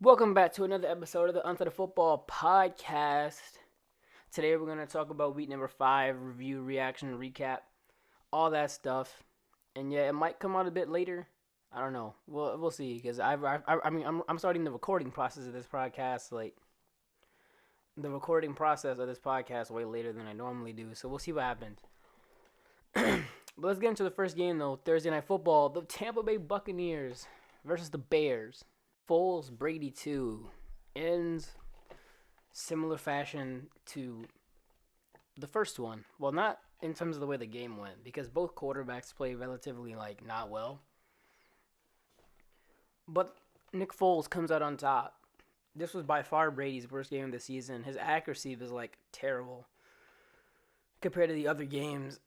Welcome back to another episode of the Untitled Football Podcast. Today we're going to talk about week number 5, review, reaction, recap, all that stuff. And yeah, it might come out a bit later. I don't know. We'll see, because I'm starting the recording process of this podcast, way later than I normally do. So we'll see what happens. But let's get into the first game though. Thursday Night Football, the Tampa Bay Buccaneers versus the Bears. Foles Brady 2 ends similar fashion to the first one. Well, not in terms of the way the game went, because both quarterbacks play relatively not well. But Nick Foles comes out on top. This was by far Brady's worst game of the season. His accuracy was terrible compared to the other games.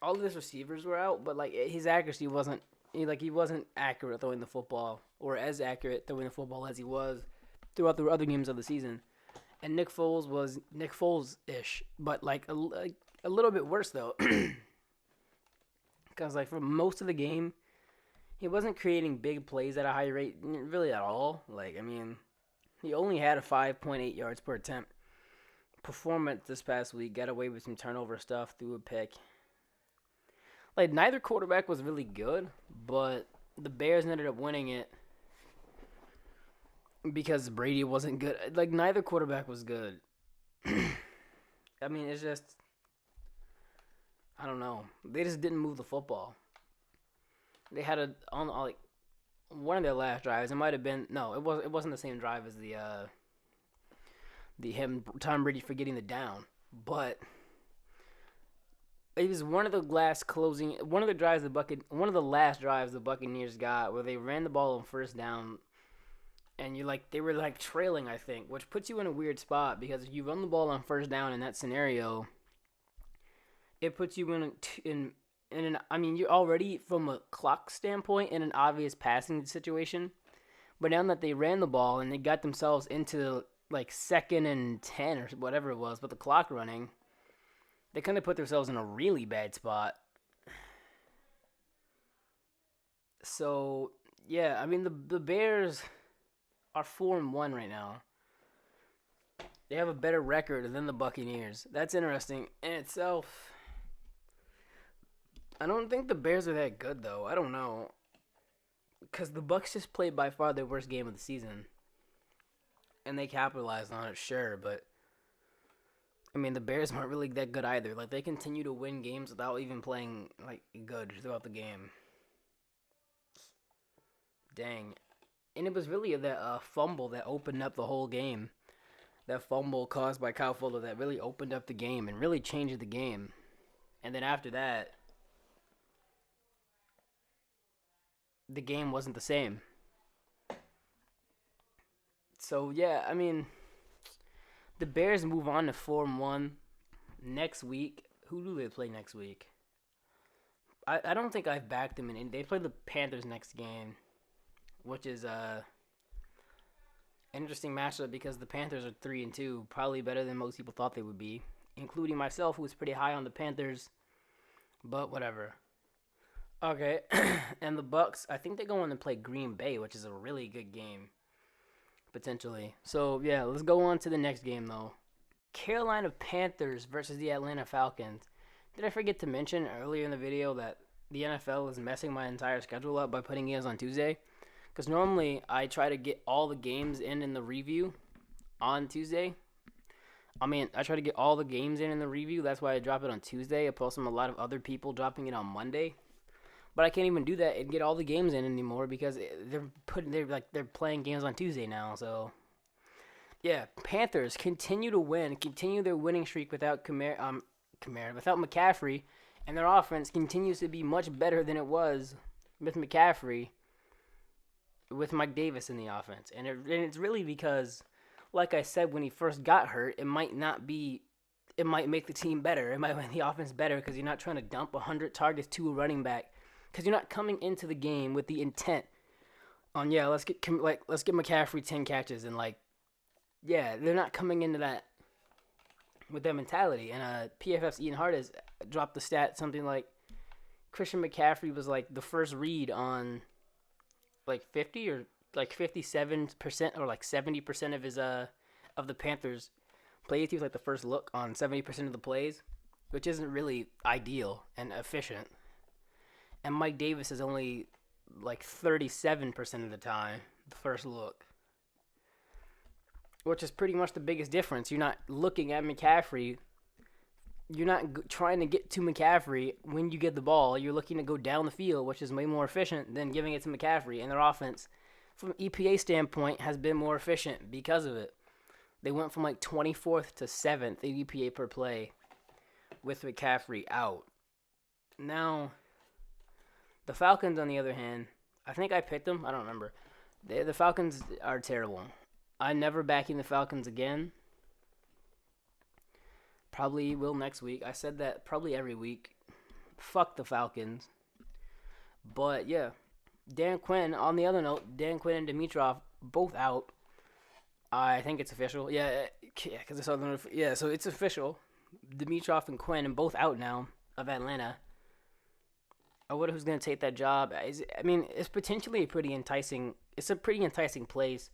All of his receivers were out, but his accuracy wasn't. He wasn't accurate throwing the football, or as accurate throwing the football as he was throughout the other games of the season. And Nick Foles was Nick Foles-ish, but a little bit worse though, because for most of the game, he wasn't creating big plays at a high rate, really at all. He only had a 5.8 yards per attempt performance this past week. Got away with some turnover stuff, threw a pick. Neither quarterback was really good, but the Bears ended up winning it because Brady wasn't good. Neither quarterback was good. It's just, I don't know. They just didn't move the football. They had one of their last drives. It might have been, no, it wasn't the same drive as Tom Brady for getting the down, but it was one of the last drives the Buccaneers got where they ran the ball on first down, and they were trailing, I think, which puts you in a weird spot, because if you run the ball on first down in that scenario, it puts you you're already from a clock standpoint in an obvious passing situation, but now that they ran the ball and they got themselves into 2nd and 10 or whatever it was with the clock running, they kind of put themselves in a really bad spot. So, yeah, the Bears are 4-1 right now. They have a better record than the Buccaneers. That's interesting in itself. I don't think the Bears are that good, though. I don't know. Because the Bucs just played by far their worst game of the season. And they capitalized on it, sure, but the Bears weren't really that good either. They continue to win games without even playing, good throughout the game. Dang. And it was really that fumble that opened up the whole game. That fumble caused by Kyle Fuller that really opened up the game and really changed the game. And then after that, the game wasn't the same. So, yeah, the Bears move on to 4-1 next week. Who do they play next week? I don't think I've backed them in. They play the Panthers next game, which is an interesting matchup because the Panthers are 3-2, probably better than most people thought they would be, including myself, who was pretty high on the Panthers. But whatever. Okay, and the Bucs, I think they go on to play Green Bay, which is a really good game. Potentially. So, yeah, let's go on to the next game, though. Carolina Panthers versus the Atlanta Falcons. Did I forget to mention earlier in the video that the NFL is messing my entire schedule up by putting games on Tuesday? Because normally I try to get all the games in the review on Tuesday. I try to get all the games in the review. That's why I drop it on Tuesday, opposed to a lot of other people dropping it on Monday. But I can't even do that and get all the games in anymore because they're playing games on Tuesday now. So, yeah, Panthers continue to win, continue their winning streak without without McCaffrey, and their offense continues to be much better than it was with McCaffrey, with Mike Davis in the offense. And it's really because, like I said, when he first got hurt, it might make the team better. It might make the offense better because you're not trying to dump 100 targets to a running back. Because you're not coming into the game with the intent on, let's get McCaffrey 10 catches and they're not coming into that with that mentality. And PFF's Ian Hart has dropped the stat something like Christian McCaffrey was the first read on 50 or like 57% or like 70% of his of the Panthers plays. He was like the first look on 70% of the plays, which isn't really ideal and efficient. And Mike Davis is only like 37% of the time the first look, which is pretty much the biggest difference. You're not looking at McCaffrey. You're not trying to get to McCaffrey when you get the ball. You're looking to go down the field, which is way more efficient than giving it to McCaffrey. And their offense, from an EPA standpoint, has been more efficient because of it. They went from like 24th to 7th in EPA per play with McCaffrey out. Now, the Falcons, on the other hand, I think I picked them. I don't remember. The Falcons are terrible. I'm never backing the Falcons again. Probably will next week. I said that probably every week. Fuck the Falcons. But, yeah. Dan Quinn, on the other note, Dan Quinn and Dimitrov both out. I think it's official. Yeah, because I saw the yeah, so it's official. Dimitrov and Quinn are both out now of Atlanta. I wonder who's going to take that job. It's potentially a pretty enticing. It's a pretty enticing place,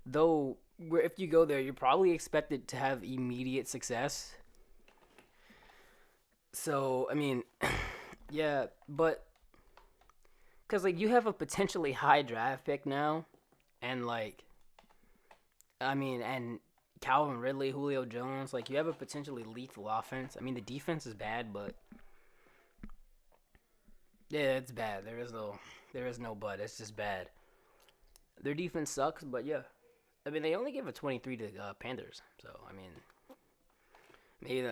though. Where if you go there, you're probably expected to have immediate success. So yeah, but because like you have a potentially high draft pick now, and and Calvin Ridley, Julio Jones, like you have a potentially lethal offense. The defense is bad, but. Yeah, it's bad. There is no but. It's just bad. Their defense sucks, but yeah. They only gave a 23 to Panthers. So, maybe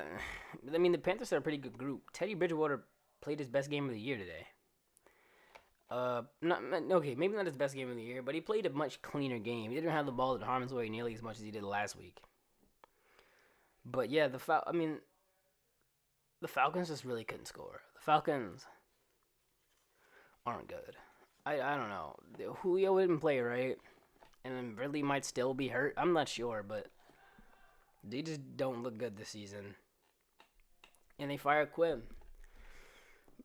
the Panthers are a pretty good group. Teddy Bridgewater played his best game of the year today. Maybe not his best game of the year, but he played a much cleaner game. He didn't have the ball at harm's way nearly as much as he did last week. But yeah, the Falcons just really couldn't score. The Falcons aren't good. I don't know. Julio didn't play, right? And then Ridley might still be hurt. I'm not sure, but they just don't look good this season. And they fired Quinn.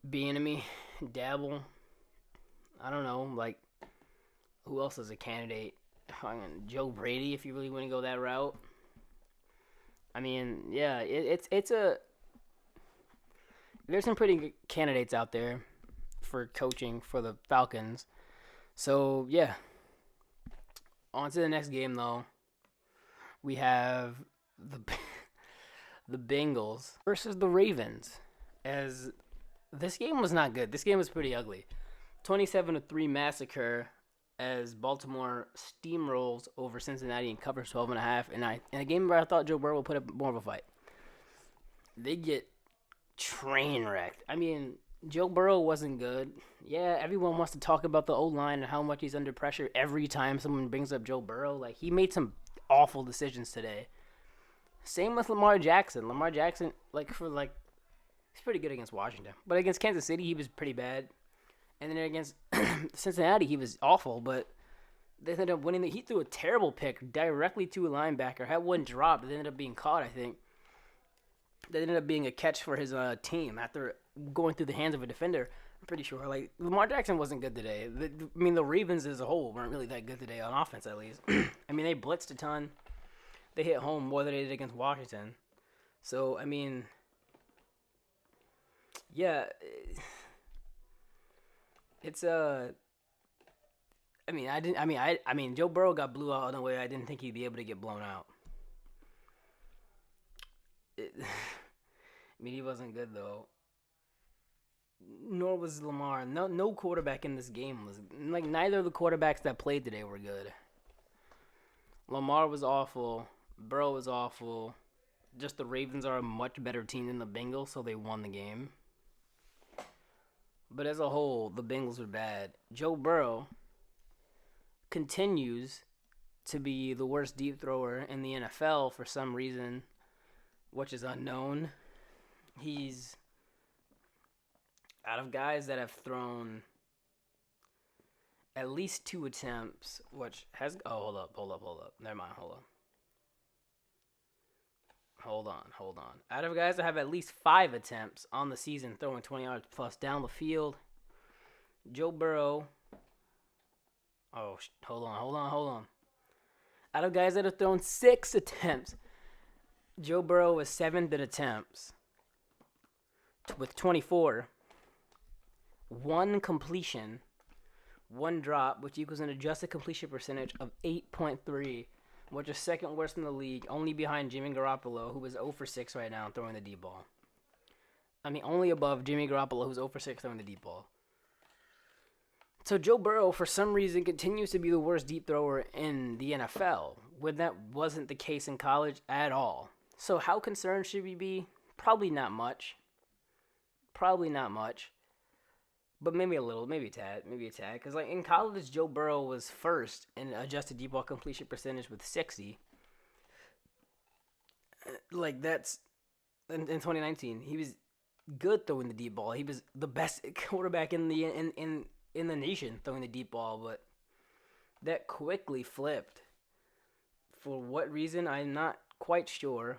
Bieniemy, Dabble. I don't know. Like, who else is a candidate? Joe Brady, if you really want to go that route. Yeah, it's a. There's some pretty good candidates out there for coaching for the Falcons. So, yeah. On to the next game, though. We have the Bengals versus the Ravens. As this game was not good. This game was pretty ugly. 27-3 massacre as Baltimore steamrolls over Cincinnati and covers 12.5. And in a game where I thought Joe Burrow would put up more of a fight. They get train wrecked. Joe Burrow wasn't good. Yeah, everyone wants to talk about the O-line and how much he's under pressure every time someone brings up Joe Burrow. Like, he made some awful decisions today. Same with Lamar Jackson. Lamar Jackson, he's pretty good against Washington. But against Kansas City, he was pretty bad. And then against Cincinnati, he was awful. But they ended up winning. He threw a terrible pick directly to a linebacker. Had one dropped. It ended up being caught, I think. That ended up being a catch for his team after going through the hands of a defender. I'm pretty sure. Lamar Jackson wasn't good today. The Ravens as a whole weren't really that good today on offense, at least. They blitzed a ton. They hit home more than they did against Washington. So, yeah. It's Joe Burrow got blew out in a way I didn't think he'd be able to get blown out. He wasn't good, though. Nor was Lamar. No quarterback in this game was... neither of the quarterbacks that played today were good. Lamar was awful. Burrow was awful. Just the Ravens are a much better team than the Bengals, so they won the game. But as a whole, the Bengals were bad. Joe Burrow continues to be the worst deep thrower in the NFL for some reason, which is unknown. He's out of guys that have thrown at least 2 attempts, which has... Oh, hold up. Never mind, Hold on. Out of guys that have at least 5 attempts on the season throwing 20 yards plus down the field, Joe Burrow Oh, hold on. Out of guys that have thrown 6 attempts, Joe Burrow was 7th in attempts with 24. 1 completion, 1 drop, which equals an adjusted completion percentage of 8.3, which is second worst in the league, only behind Jimmy Garoppolo, who is 0 for 6 right now throwing the deep ball. I mean, only above Jimmy Garoppolo, who's 0 for 6 throwing the deep ball. So Joe Burrow, for some reason, continues to be the worst deep thrower in the NFL, when that wasn't the case in college at all. So how concerned should we be? Probably not much. But maybe a little, maybe a tad. Because like in college, Joe Burrow was first in adjusted deep ball completion percentage with 60. Like that's in 2019, he was good throwing the deep ball. He was the best quarterback in the nation throwing the deep ball. But that quickly flipped. For what reason, I'm not quite sure.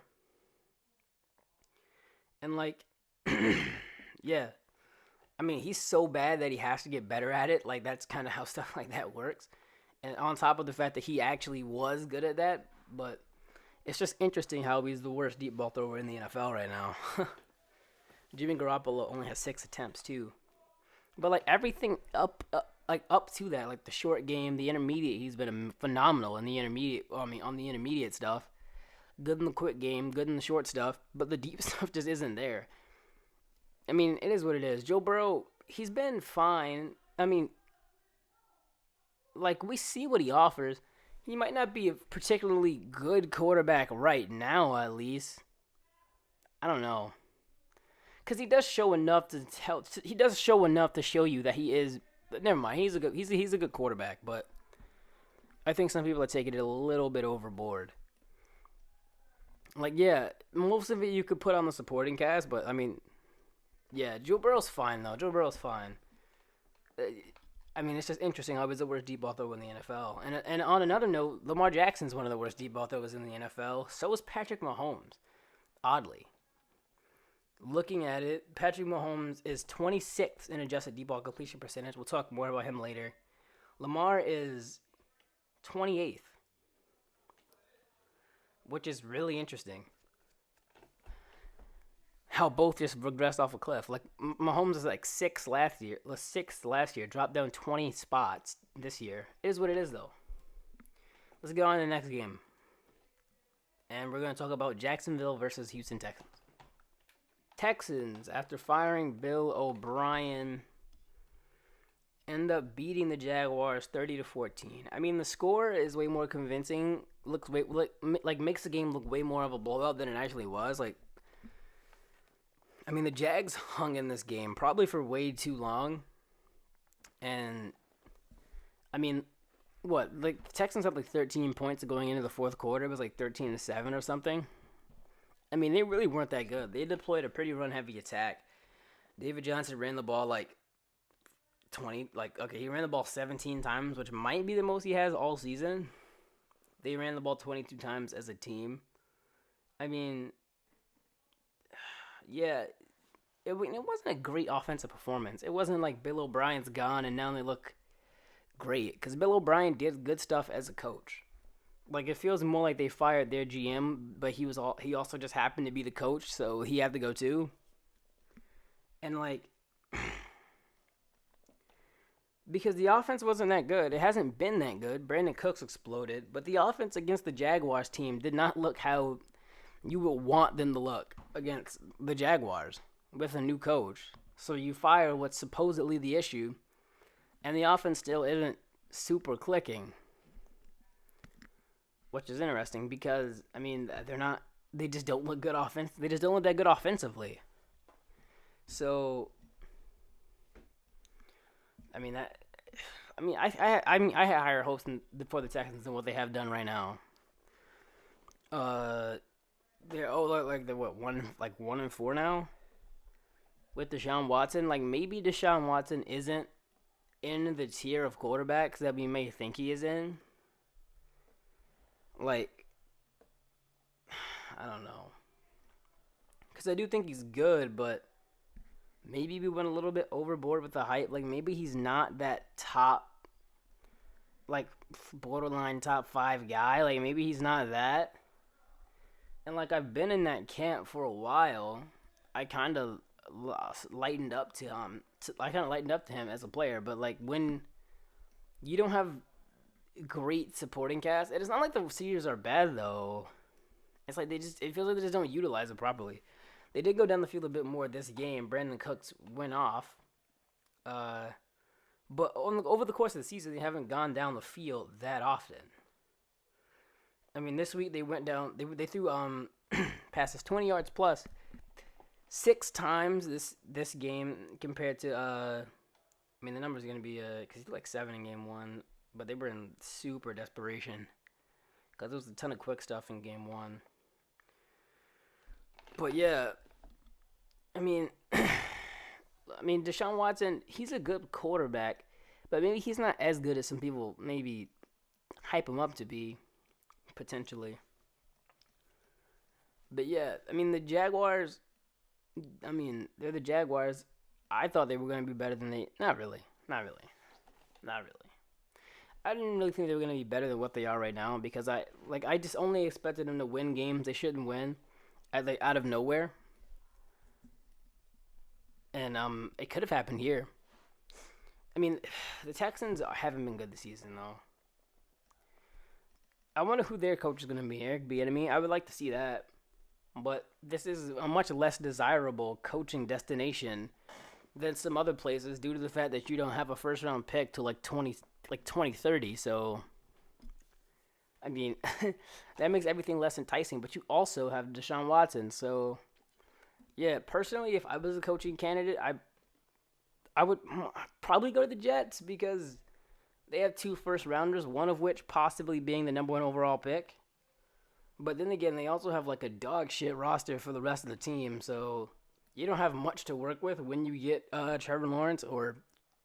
And like, yeah. I mean, he's so bad that he has to get better at it. Like, that's kind of how stuff like that works. And on top of the fact that he actually was good at that. But it's just interesting how he's the worst deep ball thrower in the NFL right now. Jimmy Garoppolo only has 6 attempts, too. But, like, everything up to that, like the short game, the intermediate, he's been phenomenal in the intermediate. I mean, on the intermediate stuff. Good in the quick game, good in the short stuff. But the deep stuff just isn't there. I mean, it is what it is. Joe Burrow, he's been fine. I mean, like, we see what he offers. He might not be a particularly good quarterback right now, at least. I don't know. Because he does show enough to tell. He does show enough to show you that he is. Never mind. He's a good quarterback, but I think some people are taking it a little bit overboard. Like, yeah, most of it you could put on the supporting cast, but I mean. Yeah, Joe Burrow's fine, though. I mean, it's just interesting how he's the worst deep ball thrower in the NFL. And on another note, Lamar Jackson's one of the worst deep ball throwers in the NFL. So is Patrick Mahomes, oddly. Looking at it, Patrick Mahomes is 26th in adjusted deep ball completion percentage. We'll talk more about him later. Lamar is 28th, which is really interesting. How both just regressed off a cliff. Like, Mahomes is like 6th last year, dropped down 20 spots this year. It is what it is, though. Let's get on to the next game. And we're going to talk about Jacksonville versus Houston Texans. Texans, after firing Bill O'Brien, end up beating the Jaguars 30-14. I mean, the score is way more convincing. Makes the game look way more of a blowout than it actually was. Like, I mean, the Jags hung in this game probably for way too long. And, I mean, the Texans had like 13 points going into the fourth quarter. It was like 13-7 or something. I mean, they really weren't that good. They deployed a pretty run-heavy attack. David Johnson ran the ball he ran the ball 17 times, which might be the most he has all season. They ran the ball 22 times as a team. I mean, yeah, it wasn't a great offensive performance. It wasn't like Bill O'Brien's gone and now they look great. Because Bill O'Brien did good stuff as a coach. Like, it feels more like they fired their GM, but he also just happened to be the coach, so he had to go too. And, like, because the offense wasn't that good. It hasn't been that good. Brandon Cooks exploded. But the offense against the Jaguars team did not look how you would want them to look against the Jaguars with a new coach. So you fire what's supposedly the issue, and the offense still isn't super clicking. Which is interesting because, I mean, they just don't look good They just don't look that good offensively. So, I had higher hopes for the Texans than what they have done right now. They're 1-4 now with Deshaun Watson. Like, maybe Deshaun Watson isn't in the tier of quarterbacks that we may think he is in. Like, I don't know. Because I do think he's good, but maybe we went a little bit overboard with the hype. Like, maybe he's not that top like borderline top 5 guy. Like maybe he's not that. And like I've been in that camp for a while. I kind of lightened up to him. I kind of lightened up to him as a player. But like when you don't have great supporting cast, it's not like the receivers are bad though. It's like it feels like they just don't utilize it properly. They did go down the field a bit more this game. Brandon Cooks went off. But over the course of the season, they haven't gone down the field that often. I mean, this week they went down. They threw passes 20 yards plus 6 times this game compared to I mean the number's gonna be because he threw like 7 in game 1, but they were in super desperation because there was a ton of quick stuff in game 1. But yeah, I mean. Deshaun Watson, he's a good quarterback, but maybe he's not as good as some people maybe hype him up to be, potentially. But yeah, I mean, the Jaguars, they're the Jaguars. I thought they were going to be better than they, not really. I didn't really think they were going to be better than what they are right now because I just only expected them to win games they shouldn't win out of nowhere. And it could have happened here. I mean, the Texans haven't been good this season, though. I wonder who their coach is going to be. Eric Bieniemy. I would like to see that. But this is a much less desirable coaching destination than some other places due to the fact that you don't have a first-round pick till like 2030. So, I mean, that makes everything less enticing. But you also have Deshaun Watson, so... Yeah, personally, if I was a coaching candidate, I would probably go to the Jets because they have 2 first-rounders, one of which possibly being the number 1 overall pick. But then again, they also have like a dog shit roster for the rest of the team, so you don't have much to work with when you get Trevor Lawrence or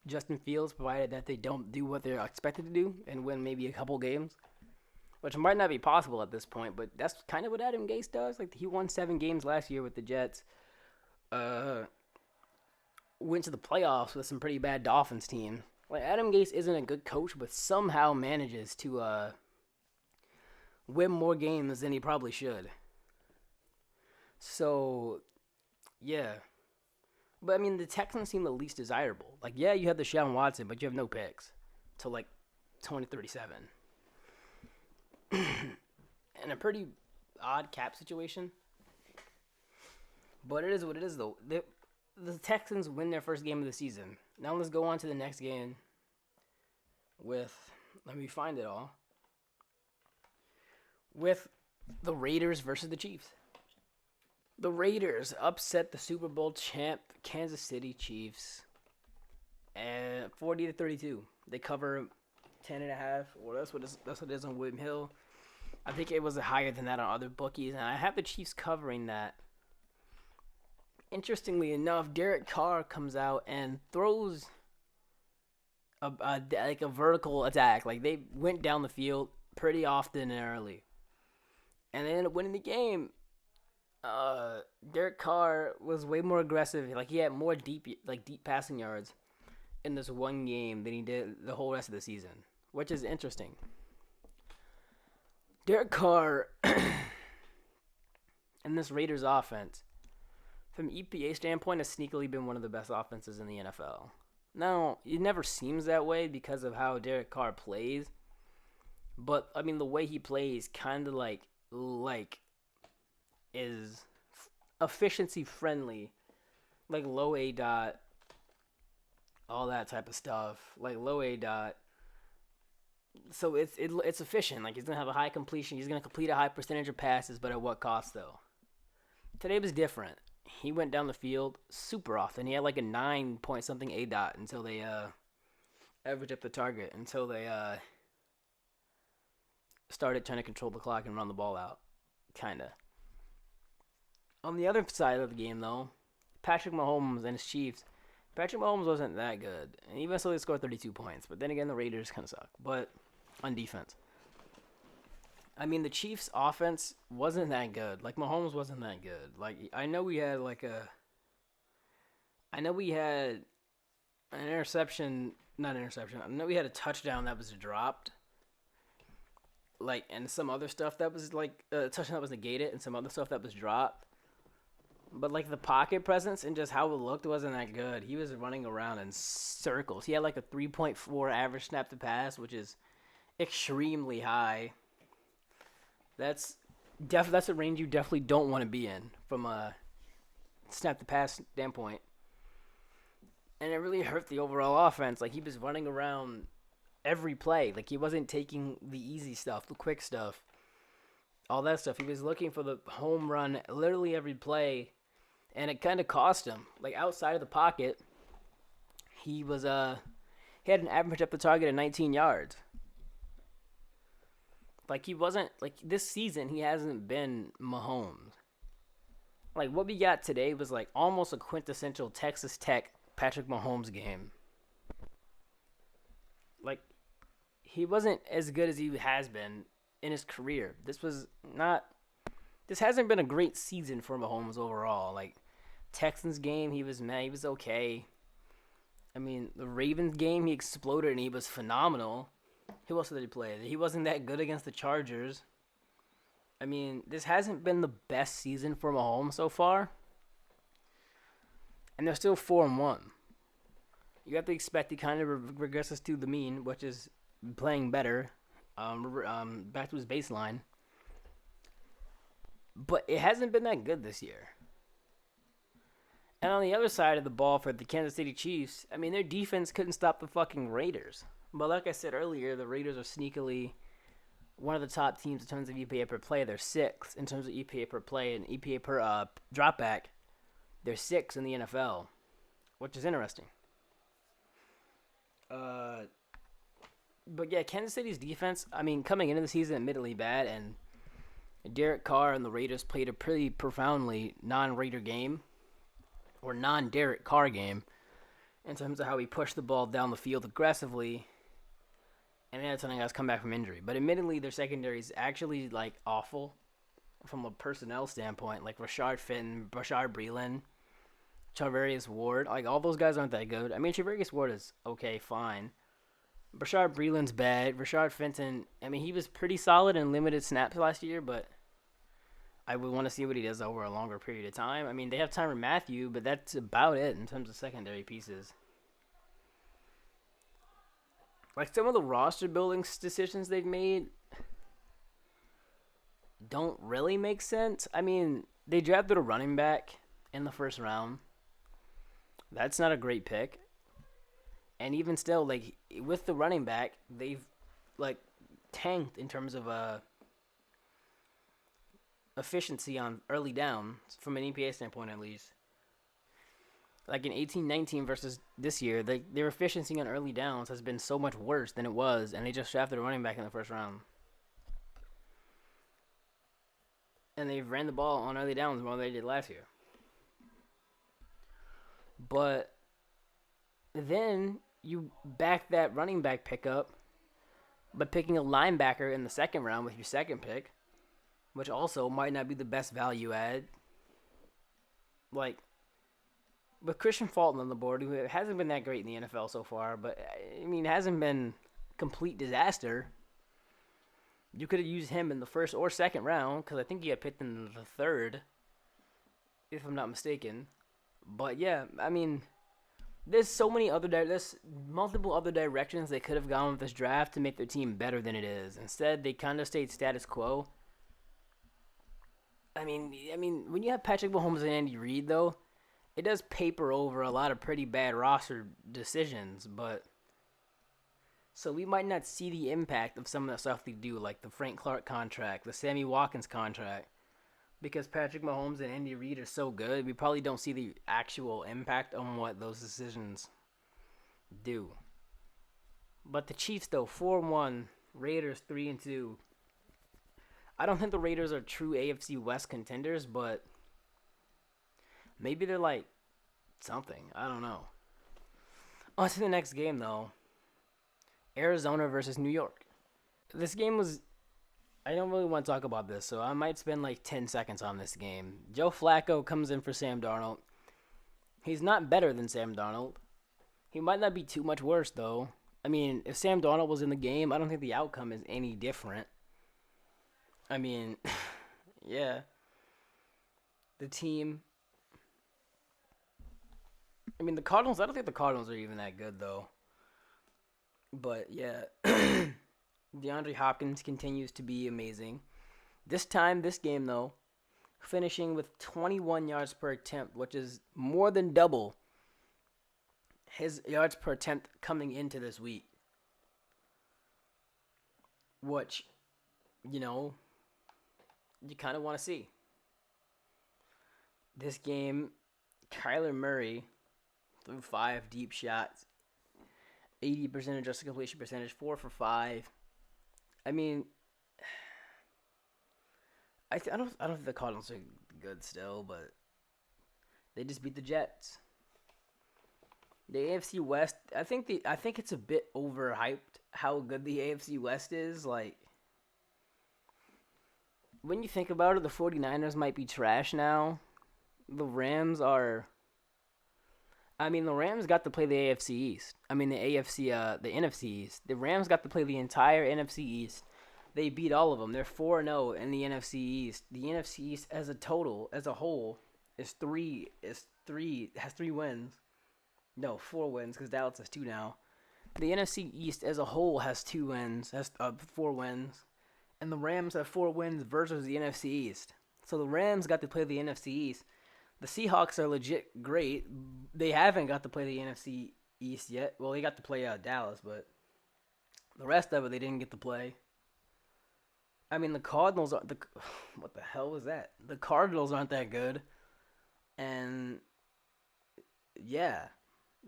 Justin Fields, provided that they don't do what they're expected to do and win maybe a couple games. Which might not be possible at this point, but that's kind of what Adam Gase does. Like he won 7 games last year with the Jets. Went to the playoffs with some pretty bad Dolphins team. Like Adam Gase isn't a good coach, but somehow manages to win more games than he probably should. So, yeah. But I mean, the Texans seem the least desirable. Like, yeah, you have the Deshaun Watson, but you have no picks till like 2037. And a pretty odd cap situation. But it is what it is, though. The Texans win their first game of the season. Now let's go on to the next game with, let me find it all, with the Raiders versus the Chiefs. The Raiders upset the Super Bowl champ Kansas City Chiefs at 40-32. They cover 10.5. Well, that's what it is on William Hill. I think it was higher than that on other bookies, and I have the Chiefs covering that. Interestingly enough, Derek Carr comes out and throws a vertical attack. Like, they went down the field pretty often and early. And they ended up winning the game. Derek Carr was way more aggressive. Like, he had more deep passing yards in this one game than he did the whole rest of the season, which is interesting. Derek Carr and this Raiders offense, from an EPA standpoint, has sneakily been one of the best offenses in the NFL. Now, it never seems that way because of how Derek Carr plays. But, I mean, the way he plays kind of like is efficiency friendly. Like low A dot, all that type of stuff. Like low A dot. So it's efficient. Like, he's going to have a high completion. He's going to complete a high percentage of passes, but at what cost, though? Today was different. He went down the field super often. He had like a 9-point-something A dot until they averaged up the target, until they started trying to control the clock and run the ball out. Kind of. On the other side of the game, though, Patrick Mahomes and his Chiefs. Patrick Mahomes wasn't that good. And even so, they scored 32 points. But then again, the Raiders kind of suck. But on defense. I mean, the Chiefs' offense wasn't that good. Like, Mahomes wasn't that good. Like, I know we had an interception not interception. I know we had a touchdown that was dropped. Like, and some other stuff that was like a touchdown that was negated, and some other stuff that was dropped. But like the pocket presence and just how it looked wasn't that good. He was running around in circles. He had like a 3.4 average snap to pass, which is extremely high. That's a range you definitely don't want to be in from a snap to pass standpoint. And it really hurt the overall offense. Like, he was running around every play. Like, he wasn't taking the easy stuff, the quick stuff, all that stuff. He was looking for the home run literally every play, and it kind of cost him. Like, outside of the pocket, he had an average up the target of 19 yards. Like, he wasn't, like, this season, he hasn't been Mahomes. Like, what we got today was, like, almost a quintessential Texas Tech Patrick Mahomes game. Like, he wasn't as good as he has been in his career. This hasn't been a great season for Mahomes overall. Like, Texans game, he was okay. I mean, the Ravens game, he exploded and he was phenomenal. Who else did he play? He wasn't that good against the Chargers. I mean, this hasn't been the best season for Mahomes so far. And they're still 4-1. You have to expect he kind of regresses to the mean, which is playing better, back to his baseline. But it hasn't been that good this year. And on the other side of the ball for the Kansas City Chiefs, I mean, their defense couldn't stop the fucking Raiders. But like I said earlier, the Raiders are sneakily one of the top teams in terms of EPA per play. They're 6th in terms of EPA per play and EPA per dropback. They're 6th in the NFL, which is interesting. But yeah, Kansas City's defense, I mean, coming into the season, admittedly bad, and Derek Carr and the Raiders played a pretty profoundly non-Raider game, or non-Derek Carr game, in terms of how he pushed the ball down the field aggressively, and they had something else come back from injury. But admittedly, their secondary is actually, like, awful from a personnel standpoint. Like, Rashard Fenton, Bashard Breeland, Charvarius Ward, like, all those guys aren't that good. I mean, Charvarius Ward is okay, fine. Bashard Breeland's bad. Rashard Fenton, I mean, he was pretty solid in limited snaps last year, but I would want to see what he does over a longer period of time. I mean, they have Tyrann Mathieu, but that's about it in terms of secondary pieces. Like, some of the roster building decisions they've made don't really make sense. I mean, they drafted a running back in the first round. That's not a great pick. And even still, like, with the running back, they've, like, tanked in terms of efficiency on early downs, from an EPA standpoint at least. Like, in 18-19 versus this year, their efficiency on early downs has been so much worse than it was, and they just drafted a running back in the first round. And they've ran the ball on early downs more than they did last year. But then you back that running back pickup by picking a linebacker in the second round with your second pick, which also might not be the best value add. Like, with Christian Fulton on the board, who hasn't been that great in the NFL so far, but, I mean, hasn't been complete disaster. You could have used him in the first or second round, because I think you had picked in the third, if I'm not mistaken. But, yeah, I mean, there's multiple other directions they could have gone with this draft to make their team better than it is. Instead, they kind of stayed status quo. I mean, when you have Patrick Mahomes and Andy Reid, though, it does paper over a lot of pretty bad roster decisions, but so we might not see the impact of some of the stuff they do, like the Frank Clark contract, the Sammy Watkins contract, because Patrick Mahomes and Andy Reid are so good. We probably don't see the actual impact on what those decisions do. But the Chiefs, though, 4-1, Raiders 3-2. I don't think the Raiders are true AFC West contenders, but maybe they're like something. I don't know. On to the next game, though. Arizona versus New York. This game was... I don't really want to talk about this, so I might spend like 10 seconds on this game. Joe Flacco comes in for Sam Darnold. He's not better than Sam Darnold. He might not be too much worse, though. I mean, if Sam Darnold was in the game, I don't think the outcome is any different. I mean, yeah. The team. I mean, the Cardinals, I don't think the Cardinals are even that good, though. But, yeah. DeAndre Hopkins continues to be amazing. This game, though, finishing with 21 yards per attempt, which is more than double his yards per attempt coming into this week. Which, you kind of want to see. This game, Kyler Murray threw 5 deep shots, 80% adjusted completion percentage, 4 for 5. I mean, I don't think the Cardinals are good still, but they just beat the Jets. The AFC West, I think it's a bit overhyped how good the AFC West is. Like, when you think about it, the 49ers might be trash now. The Rams got to play the AFC East. The NFC East. The Rams got to play the entire NFC East. They beat all of them. They're 4-0 in the NFC East. The NFC East as a whole, has 3 wins. No, 4 wins, because Dallas has 2 now. The NFC East as a whole has 4 wins. And the Rams have 4 wins versus the NFC East. So the Rams got to play the NFC East. The Seahawks are legit great. They haven't got to play the NFC East yet. Well, they got to play Dallas, but the rest of it they didn't get to play. I mean, the Cardinals are what the hell was that? The Cardinals aren't that good. And yeah.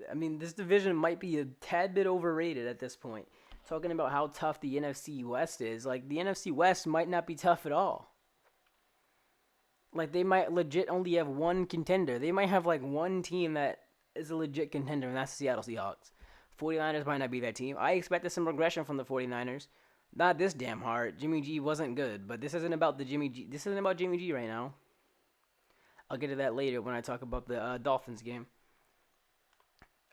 I mean, this division might be a tad bit overrated at this point. Talking about how tough the NFC West is. Like, the NFC West might not be tough at all. Like, they might legit only have one contender. They might have, like, one team that is a legit contender, and that's the Seattle Seahawks. 49ers might not be that team. I expected some regression from the 49ers. Not this damn hard. Jimmy G wasn't good, but this isn't about Jimmy G right now. I'll get to that later when I talk about the Dolphins game.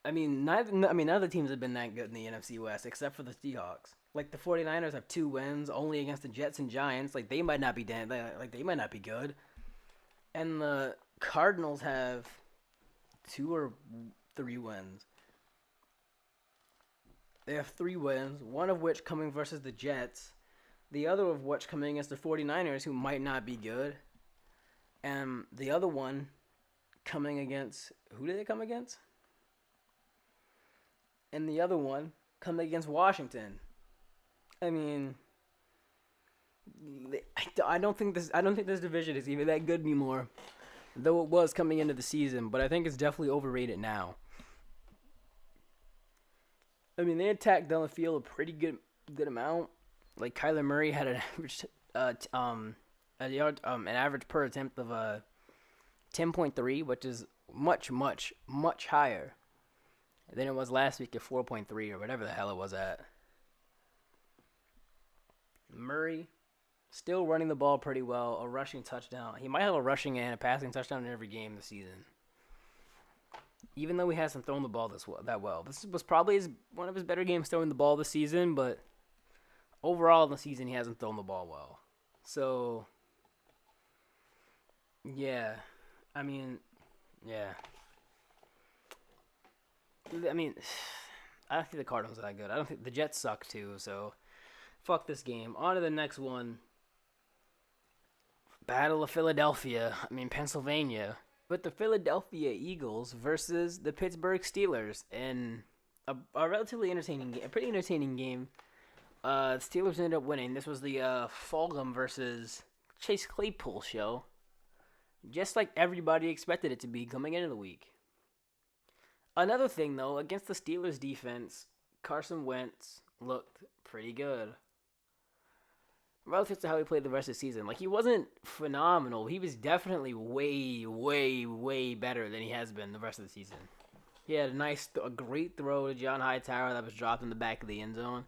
I mean, none of the teams have been that good in the NFC West, except for the Seahawks. Like, the 49ers have 2 wins, only against the Jets and Giants. Like, they might not be they might not be good. And the Cardinals have 2 or 3 wins. They have 3 wins, one of which coming versus the Jets, the other of which coming against the 49ers, who might not be good, and the other one coming against, who did they come against? And the other one coming against Washington. I mean, I don't think this division is even that good anymore, though it was coming into the season. But I think it's definitely overrated now. I mean, they attacked down the field a pretty good amount. Like, Kyler Murray had an average per attempt of 10.3, which is much, much, much higher than it was last week at 4.3 or whatever the hell it was at. Murray still running the ball pretty well, a rushing touchdown. He might have a rushing and a passing touchdown in every game this season. Even though he hasn't thrown the ball that well. This was probably one of his better games throwing the ball this season, but overall in the season he hasn't thrown the ball well. So, yeah. I mean, yeah. I mean, I don't think the Cardinals are that good. I don't think the Jets suck too, so fuck this game. On to the next one. Battle of Pennsylvania. With the Philadelphia Eagles versus the Pittsburgh Steelers in a relatively entertaining game, a pretty entertaining game. Steelers ended up winning. This was the Fulgham versus Chase Claypool show. Just like everybody expected it to be coming into the week. Another thing, though, against the Steelers' defense, Carson Wentz looked pretty good. Relative to how he played the rest of the season. Like, he wasn't phenomenal. He was definitely way, way, way better than he has been the rest of the season. He had a great throw to John Hightower that was dropped in the back of the end zone.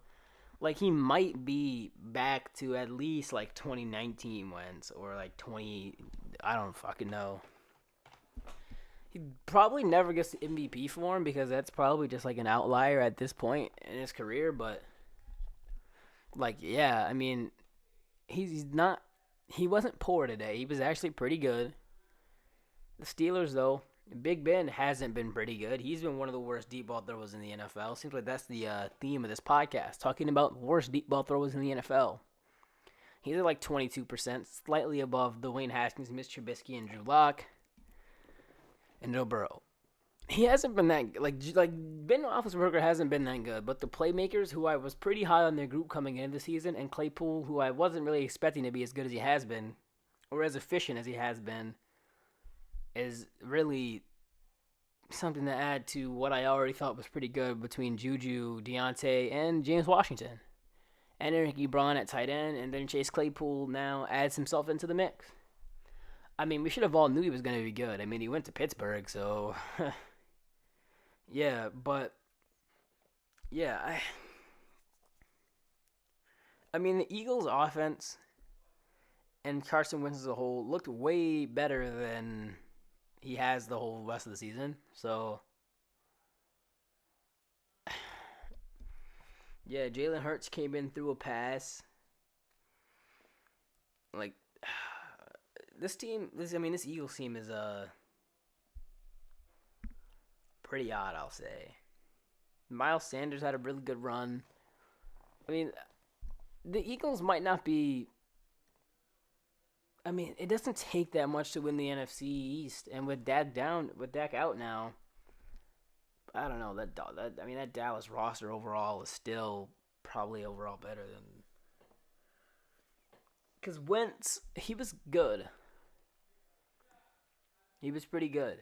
Like, he might be back to at least, like, 2019 Wentz or, like, I don't fucking know. He probably never gets the MVP form because that's probably just like an outlier at this point in his career. But like, yeah, I mean, he's not. He wasn't poor today. He was actually pretty good. The Steelers, though, Big Ben hasn't been pretty good. He's been one of the worst deep ball throwers in the NFL. Seems like that's the theme of this podcast, talking about worst deep ball throwers in the NFL. He's at like 22%, slightly above Dwayne Haskins, Mitch Trubisky, and Drew Lock, and Joe Burrow. He hasn't been that like Ben Roethlisberger hasn't been that good, but the playmakers who I was pretty high on their group coming into the season, and Claypool, who I wasn't really expecting to be as good as he has been, or as efficient as he has been, is really something to add to what I already thought was pretty good between Juju, Deontay, and James Washington. And Eric Ebron at tight end, and then Chase Claypool now adds himself into the mix. I mean, we should have all knew he was going to be good. I mean, he went to Pittsburgh, so... yeah, but... yeah, I mean, the Eagles' offense and Carson Wentz as a whole looked way better than he has the whole rest of the season. So, yeah, Jalen Hurts came in through a pass. Like, this Eagles team is pretty odd, I'll say. Miles Sanders had a really good run. I mean, the Eagles might not be... I mean, it doesn't take that much to win the NFC East, and with Dak out now, I don't know that Dallas roster overall is still probably overall better than, because Wentz, he was good. He was pretty good.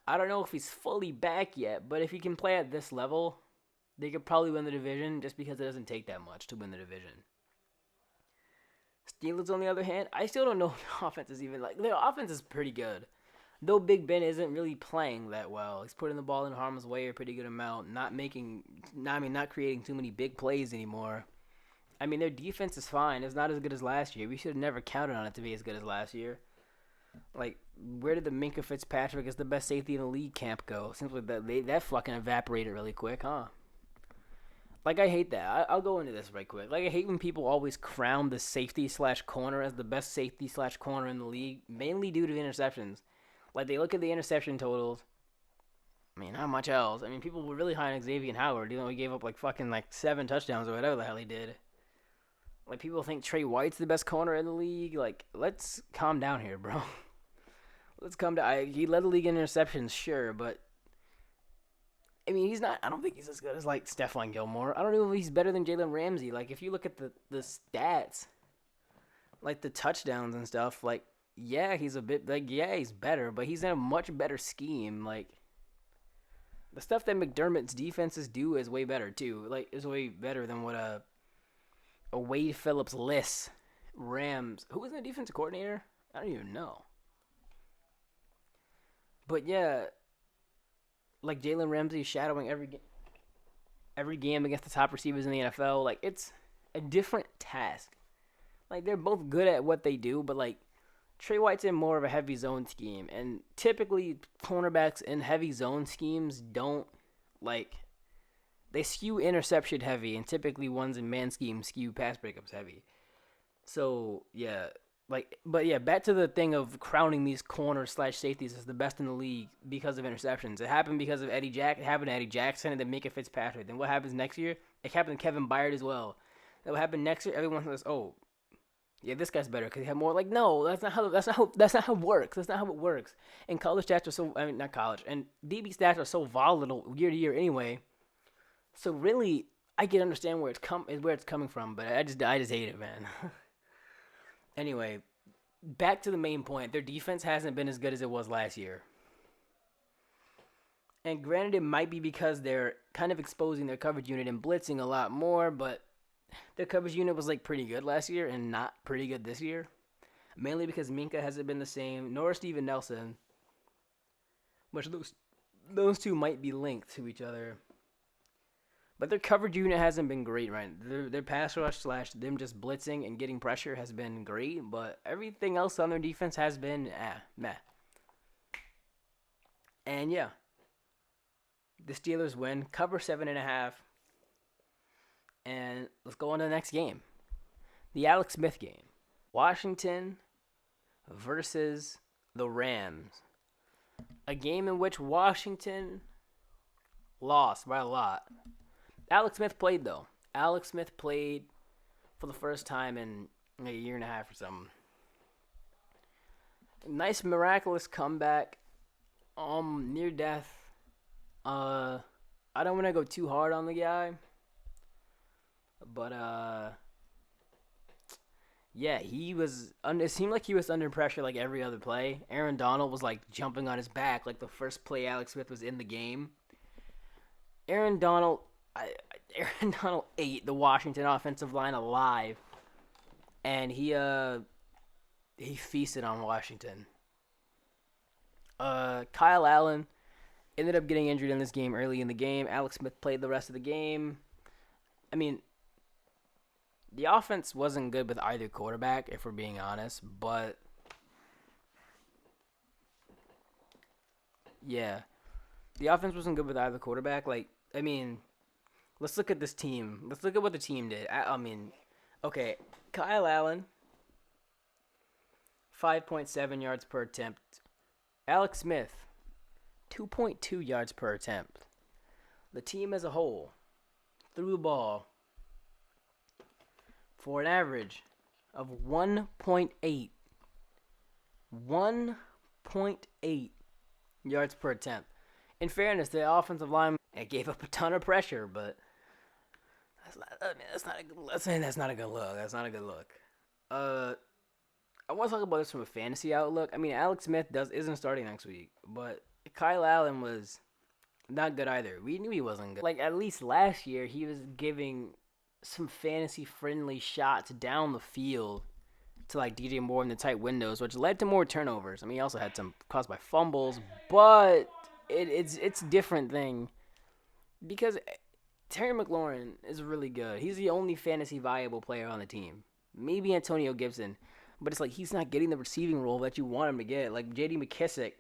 I don't know if he's fully back yet, but if he can play at this level, they could probably win the division, just because it doesn't take that much to win the division. Steelers, on the other hand, I still don't know if the offense is even like... Their offense is pretty good. Though Big Ben isn't really playing that well. He's putting the ball in harm's way a pretty good amount. Not creating too many big plays anymore. I mean, their defense is fine. It's not as good as last year. We should have never counted on it to be as good as last year. Like, where did the Minkah Fitzpatrick is the best safety in the league camp go? Simply that fucking evaporated really quick, huh? Like, I hate that. I'll go into this right quick. Like, I hate when people always crown the safety/corner as the best safety/corner in the league, mainly due to interceptions. Like, they look at the interception totals. I mean, not much else. I mean, people were really high on Xavier Howard, even though he gave up, 7 touchdowns or whatever the hell he did. Like, people think Trey White's the best corner in the league. Like, let's calm down here, bro. Let's calm down. He led the league in interceptions, sure, but... I mean, he's not... I don't think he's as good as, Stephon Gilmore. I don't know if he's better than Jalen Ramsey. Like, if you look at the stats, like, the touchdowns and stuff, yeah, he's a bit... he's better, but he's in a much better scheme. Like, the stuff that McDermott's defenses do is way better, too. Like, is way better than what a Wade Phillips-less Rams... Who was the defensive coordinator? I don't even know. But, yeah... Like, Jalen Ramsey shadowing every game against the top receivers in the NFL. Like, it's a different task. Like, they're both good at what they do, but, Trey White's in more of a heavy zone scheme. And typically, cornerbacks in heavy zone schemes don't, they skew interception heavy, and typically ones in man schemes skew pass breakups heavy. So, yeah. But yeah, back to the thing of crowning these corners/safeties as the best in the league because of interceptions. It happened because of It happened to Eddie Jackson and then Minkah Fitzpatrick. Then what happens next year? It happened to Kevin Byard as well. Then what happened next year? Everyone says, "Oh, yeah, this guy's better because he had more." Like, no, that's not how it works. That's not how it works. And college stats are not college, and DB stats are so volatile year to year anyway. So really, I can understand where it's coming from, but I just hate it, man. Anyway, back to the main point. Their defense hasn't been as good as it was last year. And granted, it might be because they're kind of exposing their coverage unit and blitzing a lot more, but their coverage unit was pretty good last year and not pretty good this year. Mainly because Minkah hasn't been the same, nor Steven Nelson. Which those two might be linked to each other. But their coverage unit hasn't been great, right? Their pass rush / them just blitzing and getting pressure has been great, but everything else on their defense has been meh. And yeah, the Steelers win, cover 7.5. And let's go on to the next game. The Alex Smith game. Washington versus the Rams. A game in which Washington lost by a lot. Alex Smith played, though. Alex Smith played for the first time in a year and a half or something. Nice miraculous comeback. Near death. I don't want to go too hard on the guy. But, yeah, it seemed like he was under pressure like every other play. Aaron Donald was, like, jumping on his back like the first play Alex Smith was in the game. Aaron Donald ate the Washington offensive line alive. And he feasted on Washington. Kyle Allen ended up getting injured in this game early in the game. Alex Smith played the rest of the game. I mean, the offense wasn't good with either quarterback, if we're being honest, but yeah, the offense wasn't good with either quarterback. Like, I mean, let's look at this team. Let's look at what the team did. I mean, okay, Kyle Allen, 5.7 yards per attempt. Alex Smith, 2.2 yards per attempt. The team as a whole threw the ball for an average of 1.8. 1.8 yards per attempt. In fairness, the offensive line gave up a ton of pressure, but that's not a good look. That's not a good look. I want to talk about this from a fantasy outlook. I mean, Alex Smith isn't starting next week, but Kyle Allen was not good either. We knew he wasn't good. Like, at least last year, he was giving some fantasy-friendly shots down the field to, like, DJ Moore in the tight windows, which led to more turnovers. I mean, he also had some caused by fumbles, but it's a different thing because Terry McLaurin is really good. He's the only fantasy viable player on the team. Maybe Antonio Gibson, but it's like he's not getting the receiving role that you want him to get. Like, J.D. McKissick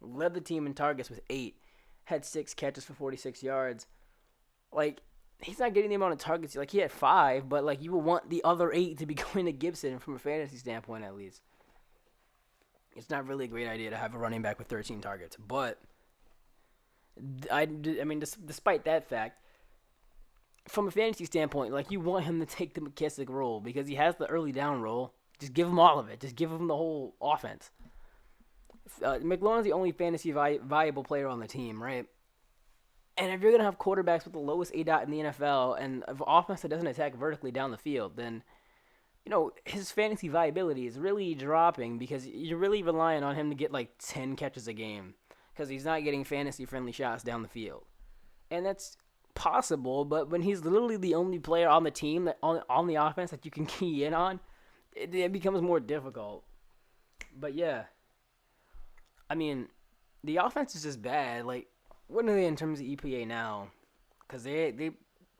led the team in targets with 8, had 6 catches for 46 yards. Like, he's not getting the amount of targets. Like, he had 5, but, like, you would want the other 8 to be going to Gibson from a fantasy standpoint, at least. It's not really a great idea to have a running back with 13 targets. But, I mean, despite that fact, from a fantasy standpoint, like, you want him to take the McKissick role because he has the early down role. Just give him all of it. Just give him the whole offense. McLaurin's the only fantasy viable player on the team, right? And if you're going to have quarterbacks with the lowest ADOT in the NFL and an offense that doesn't attack vertically down the field, then, you know, his fantasy viability is really dropping because you're really relying on him to get like 10 catches a game because he's not getting fantasy-friendly shots down the field. And that's possible, but when he's literally the only player on the team, that on the offense that you can key in on, it becomes more difficult. But yeah, I mean, the offense is just bad. Like, what are they in terms of EPA now? Because they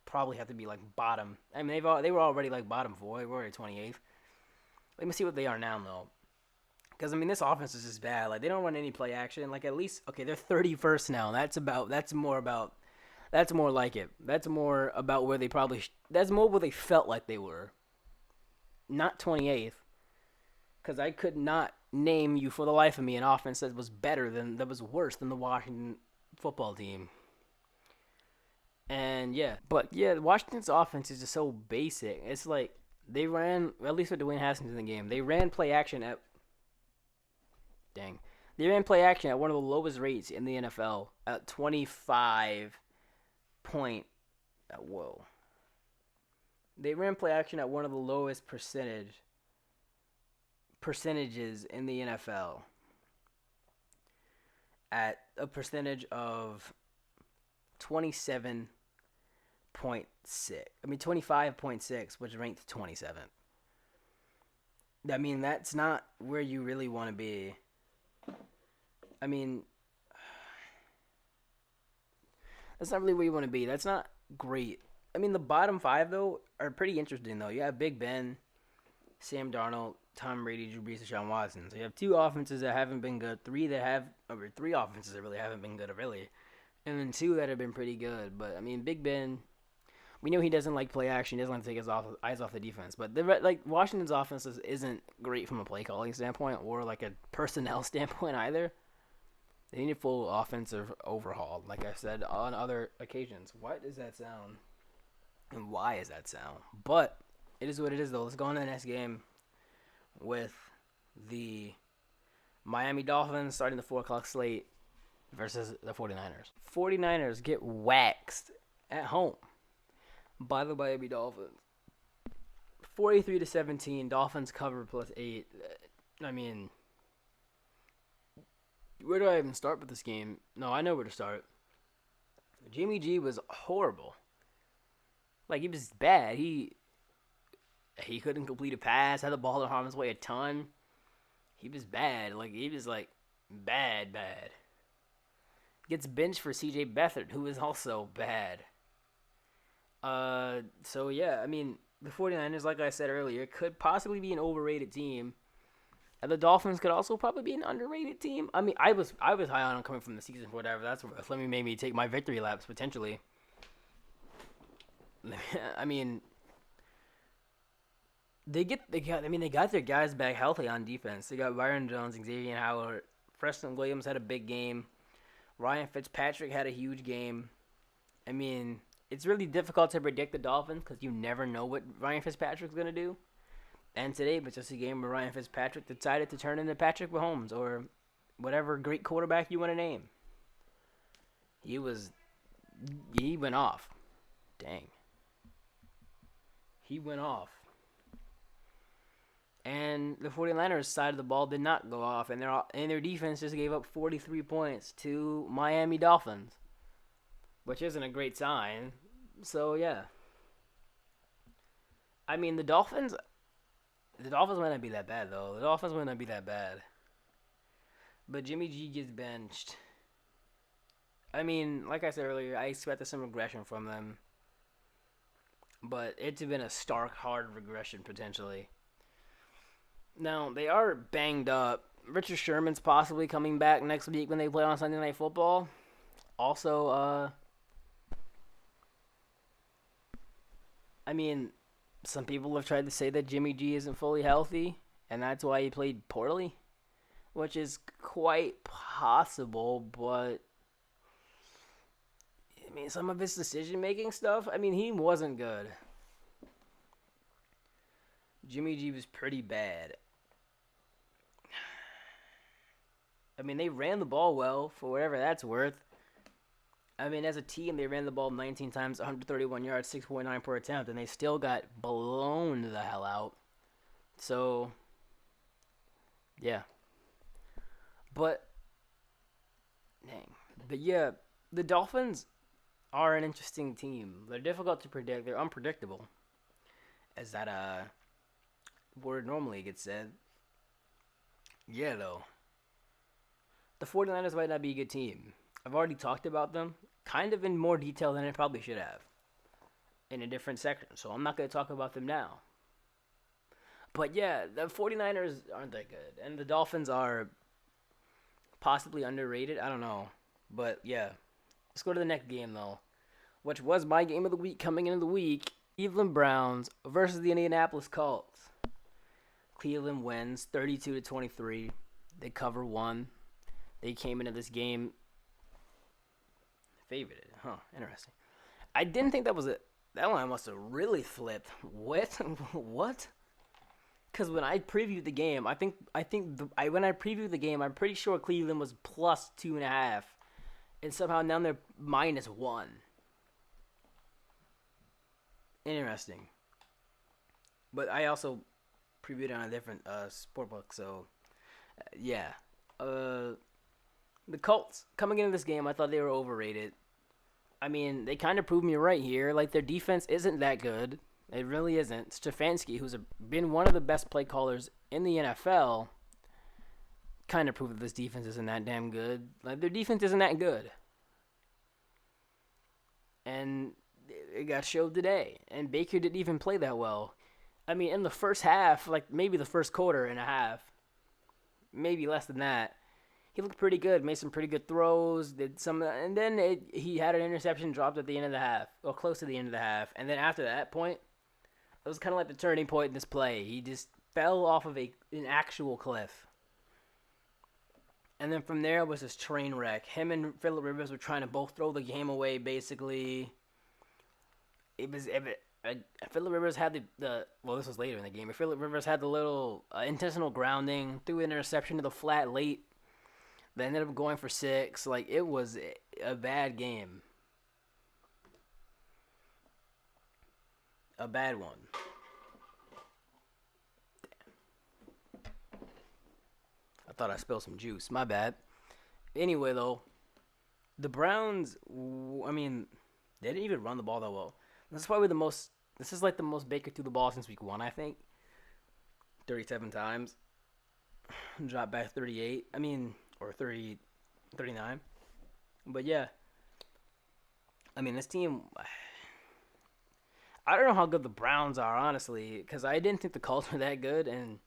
probably have to be like bottom. I mean, they were already like bottom 4. They were already 28th. Let me see what they are now though. Because I mean, this offense is just bad. Like, they don't run any play action. Like, at least they're 31st now. That's more like it. That's more about where they that's more where they felt like they were. Not 28th. Because I could not name you for the life of me an offense that was worse than the Washington football team. And yeah, but yeah, Washington's offense is just so basic. It's like they ran, at least with Dwayne Haskins in the game, they ran play action at one of the lowest rates in the NFL at 25 point. Whoa. They ran play action at one of the lowest percentages in the NFL at a percentage of 27.6. 25.6, which ranked 27th. I mean, that's not where you really want to be. I mean, that's not really where you want to be. That's not great. I mean, the bottom 5, though, are pretty interesting, though. You have Big Ben, Sam Darnold, Tom Brady, Drew Brees, and Deshaun Watson. So you have two offenses that haven't been good, three offenses that really haven't been good, really, and then two that have been pretty good. But I mean, Big Ben, we know he doesn't like play action. He doesn't like to take his eyes off the defense. But Washington's offense isn't great from a play calling standpoint or like a personnel standpoint either. They need a full offensive overhaul, like I said on other occasions. What does that sound? And why is that sound? But it is what it is, though. Let's go on to the next game with the Miami Dolphins starting the 4 o'clock slate versus the 49ers. 49ers get waxed at home by the Miami Dolphins. 43-17. Dolphins cover +8. I mean, where do I even start with this game? No, I know where to start. Jimmy G was horrible. Like, he was bad. He couldn't complete a pass, had the ball in harm's way a ton. He was bad. Like, he was, like, bad. Gets benched for C.J. Beathard, who is also bad. So, yeah, I mean, the 49ers, like I said earlier, could possibly be an overrated team. And the Dolphins could also probably be an underrated team. I mean, I was high on them coming from the season for whatever that's worth. Let me maybe take my victory laps, potentially. I mean, they got their guys back healthy on defense. They got Byron Jones, Xavier Howard, Preston Williams had a big game. Ryan Fitzpatrick had a huge game. I mean, it's really difficult to predict the Dolphins because you never know what Ryan Fitzpatrick's going to do. And today was just a game where Ryan Fitzpatrick decided to turn into Patrick Mahomes or whatever great quarterback you want to name. He went off. Dang. He went off. And the 49ers side of the ball did not go off, and their defense just gave up 43 points to Miami Dolphins, which isn't a great sign. So, yeah. I mean, the Dolphins might not be that bad, though. The Dolphins might not be that bad. But Jimmy G gets benched. I mean, like I said earlier, I expected some regression from them. But it's been a stark, hard regression, potentially. Now, they are banged up. Richard Sherman's possibly coming back next week when they play on Sunday Night Football. Also, I mean, some people have tried to say that Jimmy G isn't fully healthy, and that's why he played poorly, which is quite possible, but I mean, some of his decision-making stuff, I mean, he wasn't good. Jimmy G was pretty bad. I mean, they ran the ball well, for whatever that's worth. I mean, as a team, they ran the ball 19 times, 131 yards, 6.9 per attempt, and they still got blown the hell out. So, yeah. But yeah, the Dolphins are an interesting team. They're difficult to predict. They're unpredictable, as that word normally gets said. Yeah, though. The 49ers might not be a good team. I've already talked about them kind of in more detail than I probably should have in a different section, so I'm not going to talk about them now. But yeah, the 49ers aren't that good, and the Dolphins are possibly underrated. I don't know. But yeah, let's go to the next game, though, which was my game of the week coming into the week. Cleveland Browns versus the Indianapolis Colts. Cleveland wins 32-23. They cover one. They came into this game favored it. Huh, interesting. I didn't think that was it. That one must have really flipped. What? Because when I previewed the game, I'm pretty sure Cleveland was plus 2.5, and somehow now they're -1. Interesting. But I also previewed it on a different sportbook, so yeah. The Colts, coming into this game, I thought they were overrated. I mean, they kind of proved me right here. Like, their defense isn't that good. It really isn't. Stefanski, who's been one of the best play callers in the NFL, kind of proved that this defense isn't that damn good. Like, their defense isn't that good. And it got showed today. And Baker didn't even play that well. I mean, in the first half, like maybe the first quarter and a half, maybe less than that, he looked pretty good. Made some pretty good throws. Did some, and then he had an interception dropped at the end of the half, or close to the end of the half. And then after that point, it was kind of like the turning point in this play. He just fell off of an actual cliff. And then from there was this train wreck. Him and Phillip Rivers were trying to both throw the game away, basically. Phillip Rivers had well, this was later in the game, but Phillip Rivers had the little intentional grounding, threw an interception to the flat late. They ended up going for 6. Like, it was a bad game. A bad one. I thought I spilled some juice. My bad. Anyway, though, the Browns, I mean, they didn't even run the ball that well. This is probably this is like the most Baker threw the ball since week 1, I think. 37 times. Dropped back 38. I mean, or 30, 39. But yeah. I mean, this team, I don't know how good the Browns are, honestly, because I didn't think the Colts were that good, and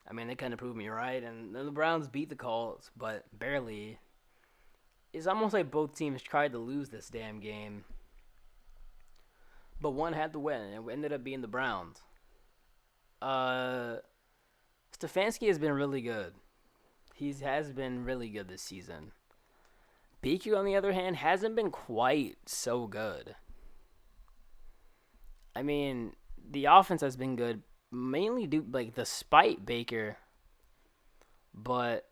I mean, they kind of proved me right, and the Browns beat the Colts, but barely. It's almost like both teams tried to lose this damn game, but one had to win, and it ended up being the Browns. Stefanski has been really good. He has been really good this season. Baker, on the other hand, hasn't been quite so good. I mean, the offense has been good, mainly despite Baker. But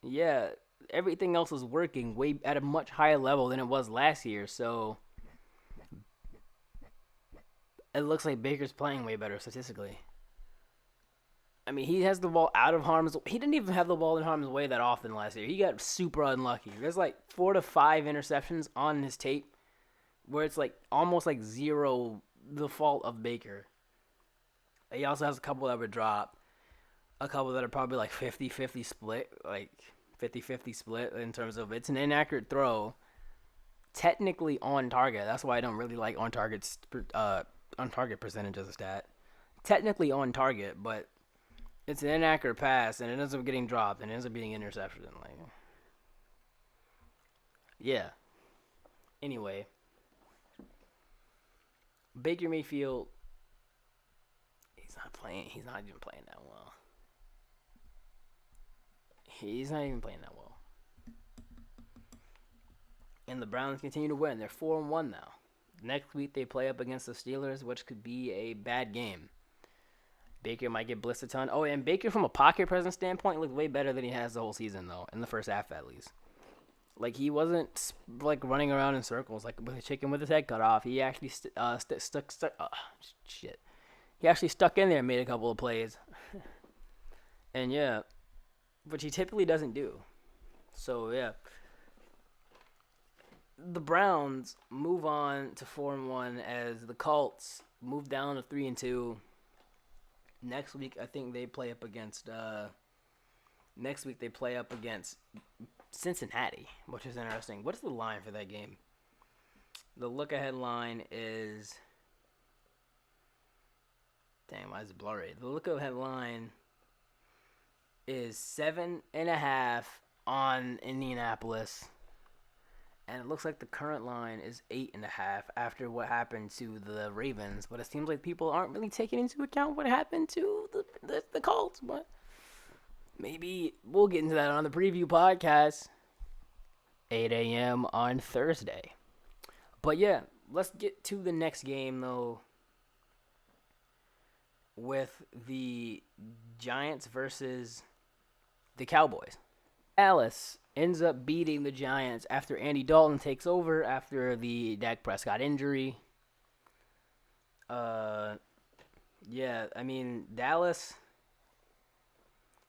yeah, everything else is working way at a much higher level than it was last year. So it looks like Baker's playing way better statistically. I mean, he has the ball out of harm's way. He didn't even have the ball in harm's way that often last year. He got super unlucky. There's like 4 to 5 interceptions on his tape where it's like almost like zero the fault of Baker. He also has a couple that were dropped. A couple that are probably like 50-50 split. Like 50-50 split in terms of it's an inaccurate throw. Technically on target. That's why I don't really like on target percentage as a stat. Technically on target, but it's an inaccurate pass, and it ends up getting dropped, and it ends up being interception. Like, yeah. Anyway, Baker Mayfield, he's not even playing that well. He's not even playing that well. And the Browns continue to win. They're 4-1 now. Next week they play up against the Steelers, which could be a bad game. Baker might get blitzed a ton. Oh, and Baker, from a pocket presence standpoint, looked way better than he has the whole season, though, in the first half at least. Like, he wasn't, like, running around in circles, like with a chicken with his head cut off. He actually He actually stuck in there and made a couple of plays. And, yeah, which he typically doesn't do. So, yeah. The Browns move on to 4-1 as the Colts move down to 3-2. Next week, I think they play up against. Cincinnati, which is interesting. What is the line for that game? The look-ahead line is. Dang, why is it blurry? The look-ahead line is 7.5 on Indianapolis, and it looks like the current line is 8.5 after what happened to the Ravens. But it seems like people aren't really taking into account what happened to the Colts. But maybe we'll get into that on the preview podcast. 8 a.m. on Thursday. But yeah, let's get to the next game, though, with the Giants versus the Cowboys. Dallas ends up beating the Giants after Andy Dalton takes over after the Dak Prescott injury. Yeah, I mean, Dallas,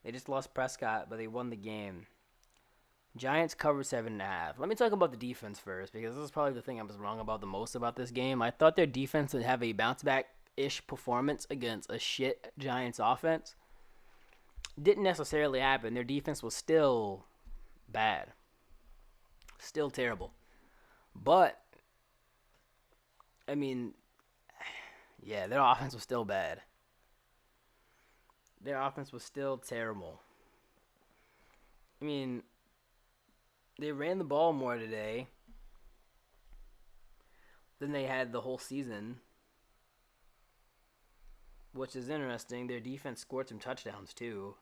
they just lost Prescott, but they won the game. Giants covered 7.5. Let me talk about the defense first, because this is probably the thing I was wrong about the most about this game. I thought their defense would have a bounce-back-ish performance against a shit Giants offense. Didn't necessarily happen. Their defense was still bad. Still terrible. But, I mean, yeah, their offense was still bad. their offense was still terrible. I mean, they ran the ball more today than they had the whole season, which is interesting. Their defense scored some touchdowns too.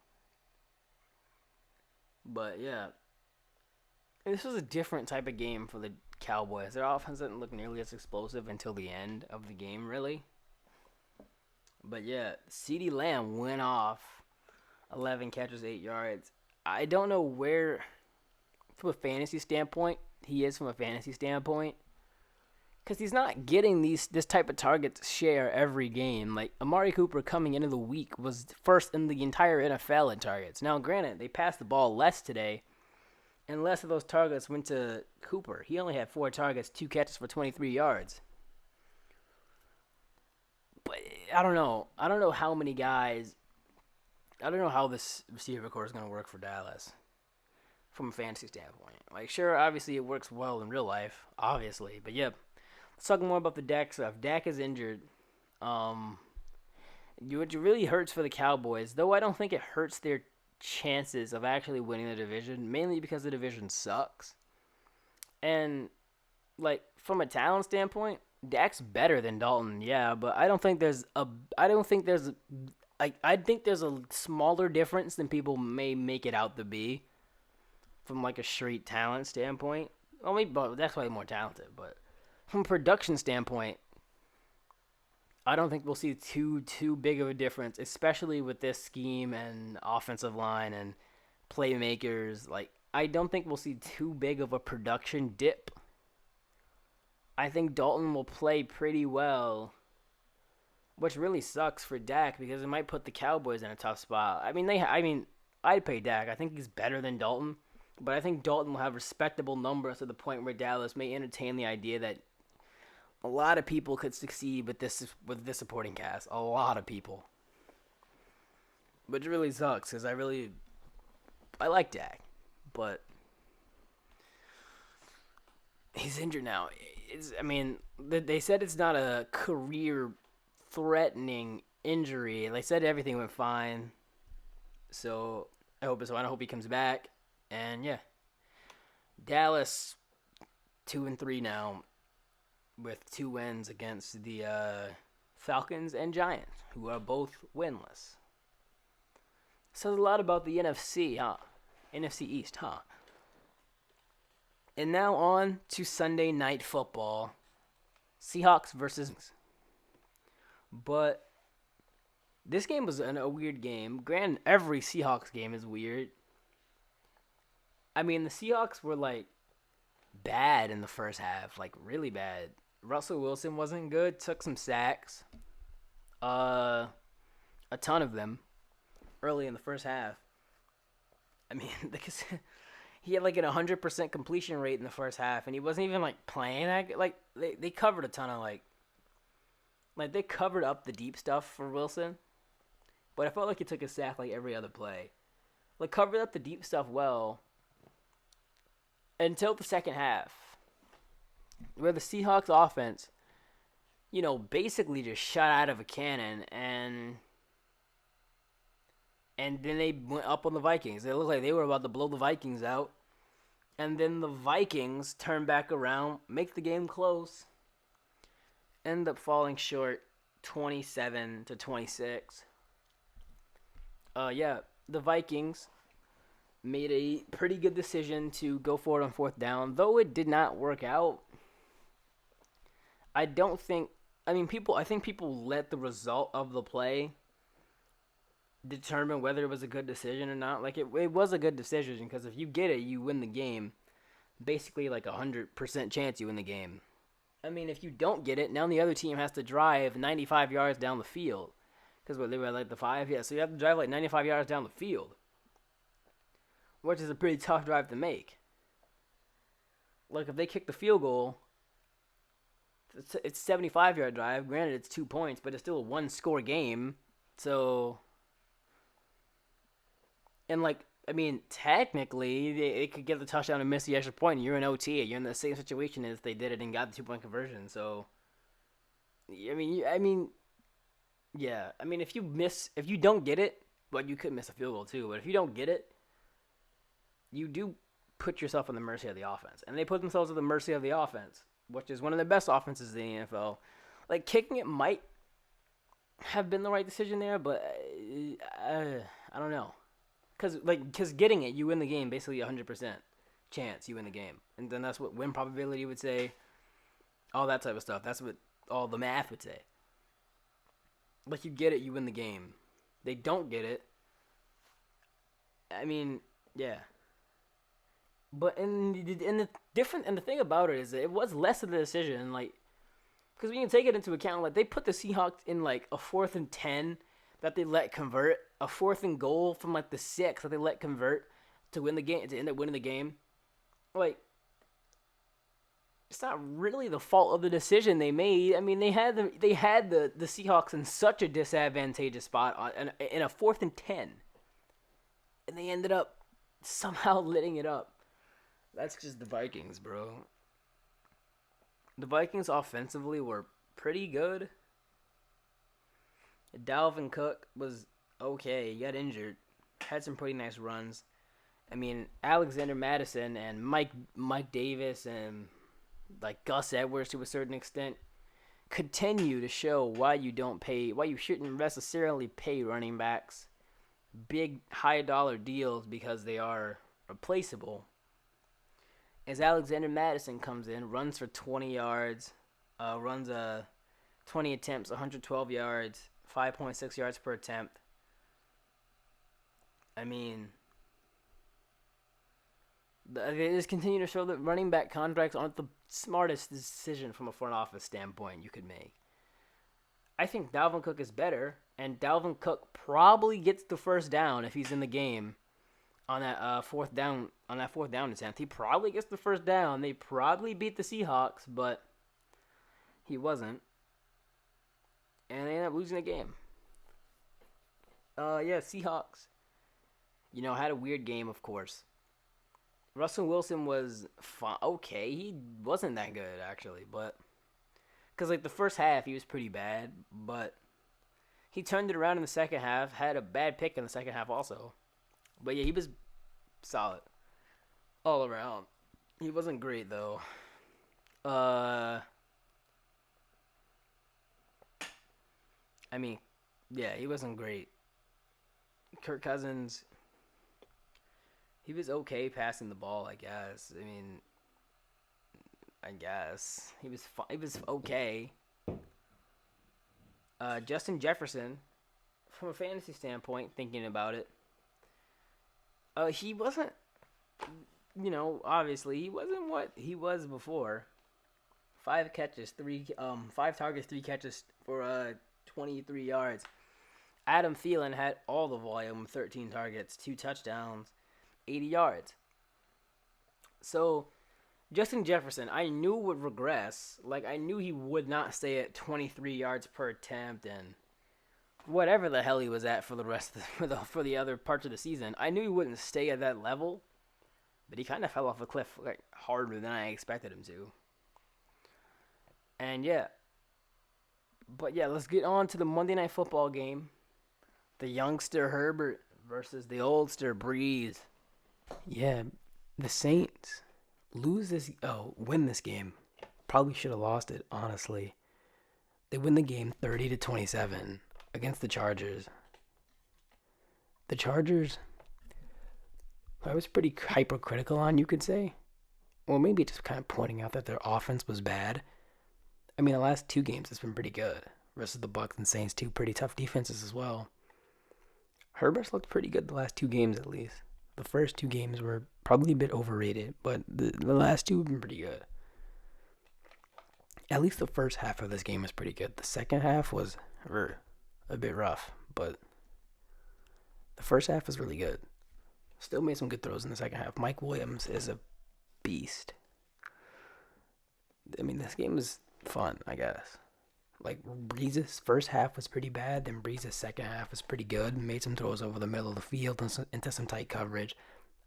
But yeah, this was a different type of game for the Cowboys. Their offense didn't look nearly as explosive until the end of the game, really. But yeah, CeeDee Lamb went off, 11 catches, 8 yards. I don't know where, from a fantasy standpoint, he is from a fantasy standpoint. Because he's not getting this type of targets share every game. Like, Amari Cooper coming into the week was first in the entire NFL in targets. Now, granted, they passed the ball less today, and less of those targets went to Cooper. He only had 4 targets, 2 catches for 23 yards. But I don't know. I don't know how many guys. I don't know how this receiver core is going to work for Dallas from a fantasy standpoint. Like, sure, obviously it works well in real life, obviously. But, yeah, let's talk more about the Dak stuff. Dak is injured. Which really hurts for the Cowboys, though I don't think it hurts their chances of actually winning the division, mainly because the division sucks. And, like, from a talent standpoint, Dak's better than Dalton, yeah, but I think there's a smaller difference than people may make it out to be from, like, a straight talent standpoint. Well, maybe that's why he's more talented, but from a production standpoint, I don't think we'll see too big of a difference, especially with this scheme and offensive line and playmakers. Like, I don't think we'll see too big of a production dip. I think Dalton will play pretty well, which really sucks for Dak because it might put the Cowboys in a tough spot. I'd pay Dak. I think he's better than Dalton, but I think Dalton will have respectable numbers to the point where Dallas may entertain the idea that a lot of people could succeed with this supporting cast. A lot of people. Which really sucks because I like Dak, but he's injured now. They said it's not a career-threatening injury. They said everything went fine. So I hope he comes back. And yeah, Dallas 2-3 now, with 2 wins against the Falcons and Giants, who are both winless. Says a lot about the NFC, huh? NFC East, huh? And now on to Sunday Night Football. Seahawks versus... But this game was a weird game. Granted, every Seahawks game is weird. I mean, the Seahawks were, like, bad in the first half. Like, really bad. Russell Wilson wasn't good. Took some sacks. A ton of them early in the first half. I mean, because... He had like an 100% completion rate in the first half, and he wasn't even like playing that. Like they covered a ton of like they covered up the deep stuff for Wilson, but I felt like he took a sack like every other play. Like covered up the deep stuff well until the second half, where the Seahawks offense, basically just shot out of a cannon and then they went up on the Vikings. It looked like they were about to blow the Vikings out. And then the Vikings turn back around, make the game close, end up falling short 27-26. The Vikings made a pretty good decision to go for it on 4th down, though it did not work out. I think people let the result of the play determine whether it was a good decision or not. Like, it was a good decision because if you get it, you win the game. Basically, like 100% chance you win the game. I mean, if you don't get it, now the other team has to drive 95 yards down the field. Because they were like the 5? Yeah, so you have to drive like 95 yards down the field. Which is a pretty tough drive to make. Like, if they kick the field goal, it's a 75-yard drive. Granted, it's 2 points, but it's still a 1-score game. So... And, like, I mean, technically, they could get the touchdown and miss the extra point. You're in OT. You're in the same situation as they did it and got the 2-point conversion. So, I mean, yeah. I mean, if you don't get it, But you could miss a field goal too. But if you don't get it, you do put yourself on the mercy of the offense. And they put themselves at the mercy of the offense, which is one of the best offenses in the NFL. Like, kicking it might have been the right decision there, but I don't know. Because getting it, you win the game basically 100% chance you win the game. And then that's what win probability would say, all that type of stuff. That's what all the math would say. Like, you get it, you win the game. They don't get it. I mean, yeah. But the thing about it is that it was less of the decision, like, because when you take it into account, like, they put the Seahawks in like a 4th and 10 that they let convert, a 4th and goal from like the 6 that they let convert to win the game, to end up winning the game. Like, it's not really the fault of the decision they made. I mean, they had the Seahawks in such a disadvantageous spot in a 4th and 10, and they ended up somehow letting it up. That's just the Vikings, bro. The Vikings offensively were pretty good. Dalvin Cook was okay. He got injured. Had some pretty nice runs. I mean, Alexander Madison and Mike Davis and like Gus Edwards to a certain extent continue to show why you shouldn't necessarily pay running backs big high dollar deals because they are replaceable. As Alexander Madison comes in, runs for 20 yards, runs 20 attempts, 112 yards, 5.6 yards per attempt. I mean, they just continue to show that running back contracts aren't the smartest decision from a front office standpoint you could make. I think Dalvin Cook is better, and Dalvin Cook probably gets the first down if he's in the game. On that fourth down attempt, he probably gets the first down. They probably beat the Seahawks, but he wasn't, and they ended up losing the game. Seahawks. Had a weird game, of course. Russell Wilson was okay. He wasn't that good actually, but because like the first half he was pretty bad, but he turned it around in the second half. Had a bad pick in the second half also. But yeah, he was solid all around. He wasn't great though. He wasn't great. Kirk Cousins, he was okay passing the ball, I guess. He was okay. Justin Jefferson, from a fantasy standpoint, thinking about it, he wasn't, obviously he wasn't what he was before. 5 targets, 3 catches for 23 yards. Adam Thielen had all the volume, 13 targets, 2 touchdowns, 80 yards. So, Justin Jefferson, I knew would regress. Like, I knew he would not stay at 23 yards per attempt and whatever the hell he was at for the rest of for the other parts of the season. I knew he wouldn't stay at that level, but he kind of fell off a cliff like harder than I expected him to. And let's get on to the Monday Night Football game. The youngster Herbert versus the oldster Breeze. Yeah, the Saints win this game. Probably should have lost it, honestly. They win the game 30-27 against the Chargers. The Chargers, I was pretty hypercritical on, you could say. Well, maybe just kind of pointing out that their offense was bad. I mean, the last 2 games it's been pretty good. Versus the Bucs and Saints, 2 pretty tough defenses as well. Herbert's looked pretty good the last 2 games at least. The first 2 games were probably a bit overrated, but the last 2 have been pretty good. At least the first half of this game was pretty good. The second half was a bit rough, but the first half was really good. Still made some good throws in the second half. Mike Williams is a beast. I mean, this game was fun, I guess. Like, Breeze's first half was pretty bad, then Breeze's second half was pretty good. Made some throws over the middle of the field into some tight coverage,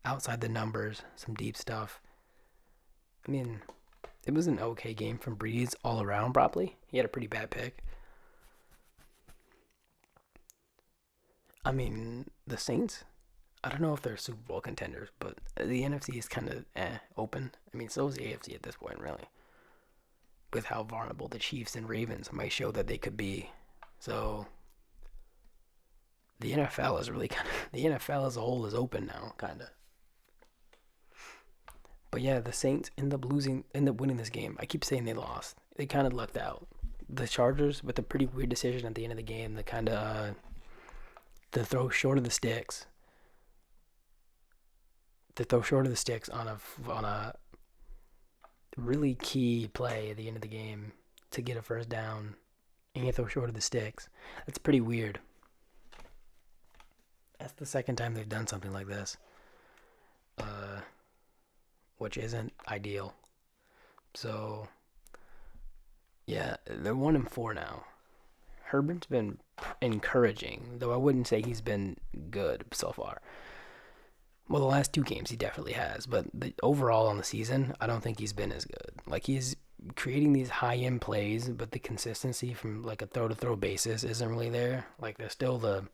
outside the numbers, some deep stuff. I mean, it was an okay game from Breeze all around, probably. He had a pretty bad pick. I mean, the Saints, I don't know if they're Super Bowl contenders, but the NFC is kind of open. I mean, so is the AFC at this point, really. With how vulnerable the Chiefs and Ravens might show that they could be. So, the NFL is really the NFL as a whole is open now, kind of. But yeah, the Saints end up winning this game. I keep saying they lost. They kind of lucked out. The Chargers, with a pretty weird decision at the end of the game, the kind of to throw short of the sticks. To throw short of the sticks on a really key play at the end of the game to get a first down, and you throw short of the sticks. That's pretty weird. That's the second time they've done something like this, which isn't ideal. So, yeah, they're 1-4 now. Herbert's been encouraging, though I wouldn't say he's been good so far. Well, the last 2 games he definitely has, but overall on the season, I don't think he's been as good. Like, he's creating these high-end plays, but the consistency from, like, a throw-to-throw basis isn't really there. Like, there's still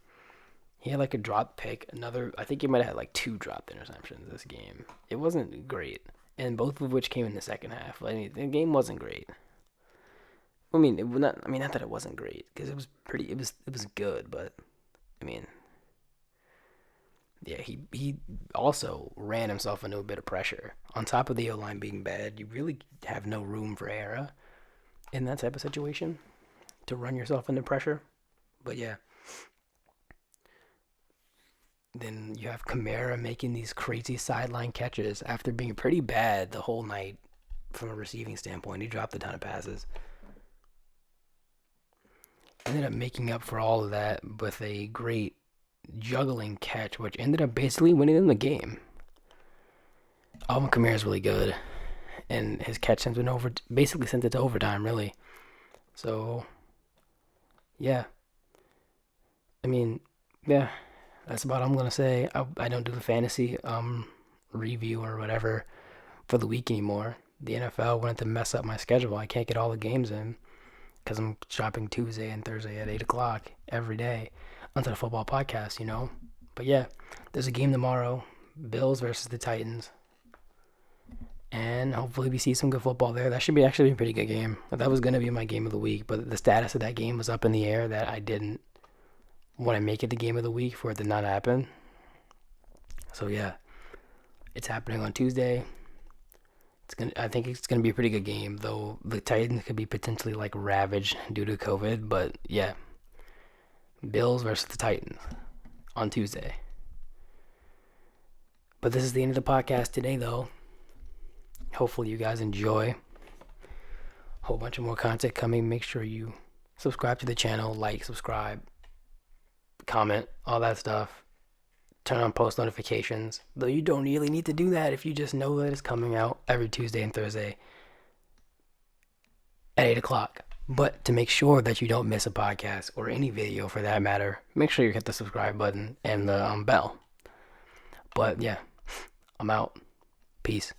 he had, like, a drop pick, I think he might have had, like, 2 dropped interceptions this game. It wasn't great, and both of which came in the second half. I mean, the game wasn't great. Not that it wasn't great, because it was good, but, I mean, yeah, he also ran himself into a bit of pressure. On top of the O-line being bad, you really have no room for error in that type of situation to run yourself into pressure. But yeah. Then you have Kamara making these crazy sideline catches after being pretty bad the whole night from a receiving standpoint. He dropped a ton of passes. Ended up making up for all of that with a great juggling catch, which ended up basically winning them the game. Alvin Kamara is really good, and his catch sent it to overtime, really. So, yeah. I mean, yeah, that's about all I'm gonna say. I don't do the fantasy review or whatever for the week anymore. The NFL wanted to mess up my schedule. I can't get all the games in because I'm shopping Tuesday and Thursday at 8 o'clock every day. Untitled Football Podcast, you know. But yeah, there's a game tomorrow. Bills versus the Titans. And hopefully we see some good football there. That should be actually a pretty good game. That was going to be my game of the week, but the status of that game was up in the air that I didn't want to make it the game of the week for it to not happen. So yeah, it's happening on Tuesday. I think it's gonna be a pretty good game, though the Titans could be potentially like ravaged due to COVID. But yeah, Bills versus the Titans on Tuesday. But this is the end of the podcast today, though. Hopefully you guys enjoy. A whole bunch of more content coming. Make sure you subscribe to the channel, like, subscribe, comment, all that stuff. Turn on post notifications, though you don't really need to do that if you just know that it's coming out every Tuesday and Thursday at 8 o'clock. But to make sure that you don't miss a podcast or any video for that matter, make sure you hit the subscribe button and the bell. But yeah, I'm out. Peace.